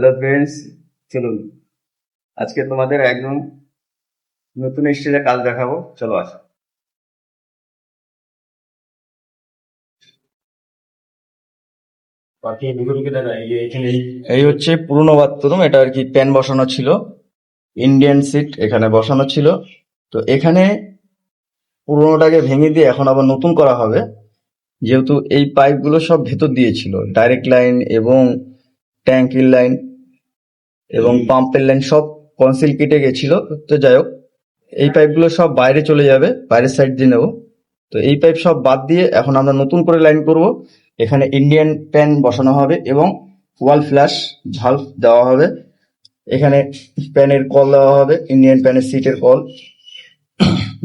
Hello friends, চলুন আজকে তোমাদের একদম নতুন স্টাইলে কাজ দেখাবো। চলো আসো। এই হচ্ছে পুরনো বাথরুম, এটা আর কি প্যান বসানো ছিল, ইন্ডিয়ান সিট এখানে বসানো ছিল। তো এখানে পুরোনোটাকে ভেঙে দিয়ে এখন আবার নতুন করা হবে, যেহেতু এই পাইপগুলো সব ভেতর দিয়ে ছিল, ডাইরেক্ট লাইন এবং ট্যাঙ্কির লাইন এবং পাম্পের লাইন সব কনসিল কেটে গেছিল। তো যাই হোক, এই পাইপগুলো সব বাইরে চলে যাবে, বাইরের সাইড দিয়ে নেবো। তো এই পাইপ সব বাদ দিয়ে এখন আমরা নতুন করে লাইন করব। এখানে ইন্ডিয়ান প্যান বসানো হবে এবং ওয়াল ফ্ল্যাশ ভালভ দেওয়া হবে। এখানে প্যানের কল দেওয়া হবে, ইন্ডিয়ান প্যানের সিটের কল।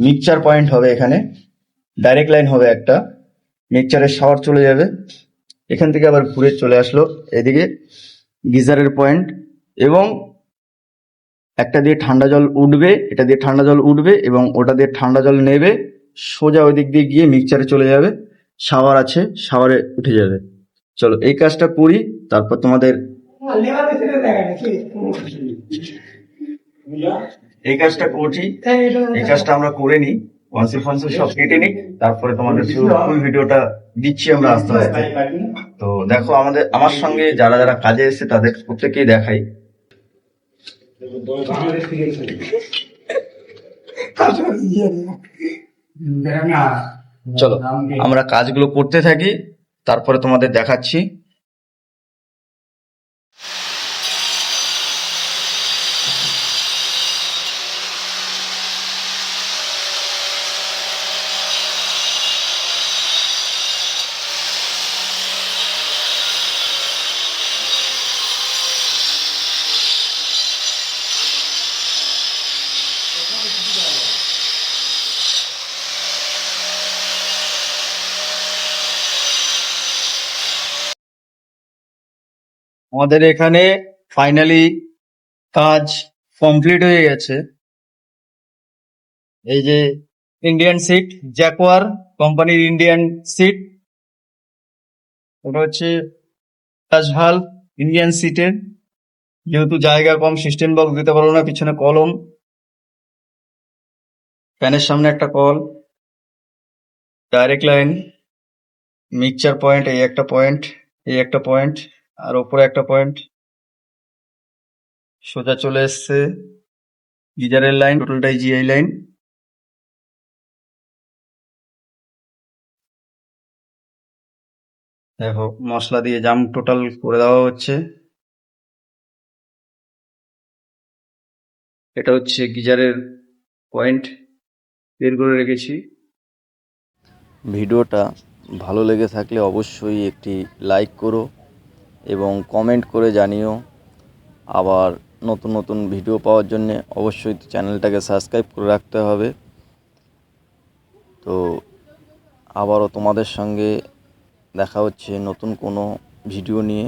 মিক্সচার পয়েন্ট হবে, এখানে ডাইরেক্ট লাইন হবে একটা, মিক্সচারের শাওয়ার চলে যাবে। এখান থেকে আবার ঘুরে চলে আসলো এদিকে গিজারের পয়েন্ট, এবং একটা দিয়ে ঠান্ডা জল উঠবে, এটা দিয়ে ঠান্ডা জল উঠবে এবং ওটা দিয়ে ঠান্ডা জল নেবে, সোজা ওই দিক দিয়ে গিয়ে মিক্সচারে চলে যাবে। শাওয়ার আছে, শাওয়ারে উঠে যাবে। চলো এই কাজটা করি, তারপর তোমাদের এই কাজটা করছি। এই কাজটা আমরা করে নিই, কনসিল ফনসিল সব কেটে নিই, তারপরে তোমাদের ফুল ভিডিওটা দিচ্ছি আমরা আস্তে আস্তে। তো দেখো, আমার সঙ্গে যারা যারা কাজে এসেছে তাদের প্রত্যেকেই দেখাই। চলো আমরা কাজগুলো করতে থাকি, তারপরে তোমাদের দেখাচ্ছি। আমাদের এখানে ফাইনালি কাজ কমপ্লিট হয়ে গেছে। এই যে ইন্ডিয়ান সিট, জ্যাকোয়ার কোম্পানির ইন্ডিয়ান সিট, ওটা হচ্ছে টাচভাল ইন্ডিয়ান সিটের। যেহেতু জায়গা কম, সিস্টেম বক্স দিতে পারবো না, পিছনে কলম, ফ্যানের সামনে একটা call, direct line, mixture point, এই একটা পয়েন্ট, এই একটা পয়েন্ট, আর ওপরে একটা পয়েন্ট, সোজা চলে এসছে গিজারের লাইন, টোটালটাই জিআই লাইন। দেখো মশলা দিয়ে জাম টোটাল করে দেওয়া হচ্ছে। এটা হচ্ছে গিজারের পয়েন্ট, বের করে রেখেছি। ভিডিওটা ভালো লেগে থাকলে অবশ্যই একটি লাইক করো এবং কমেন্ট করে জানিও। আবার নতুন নতুন ভিডিও পাওয়ার জন্য অবশ্যই চ্যানেলটাকে সাবস্ক্রাইব করে রাখতে হবে। তো আবারও তোমাদের সঙ্গে দেখা হচ্ছে নতুন কোনো ভিডিও নিয়ে।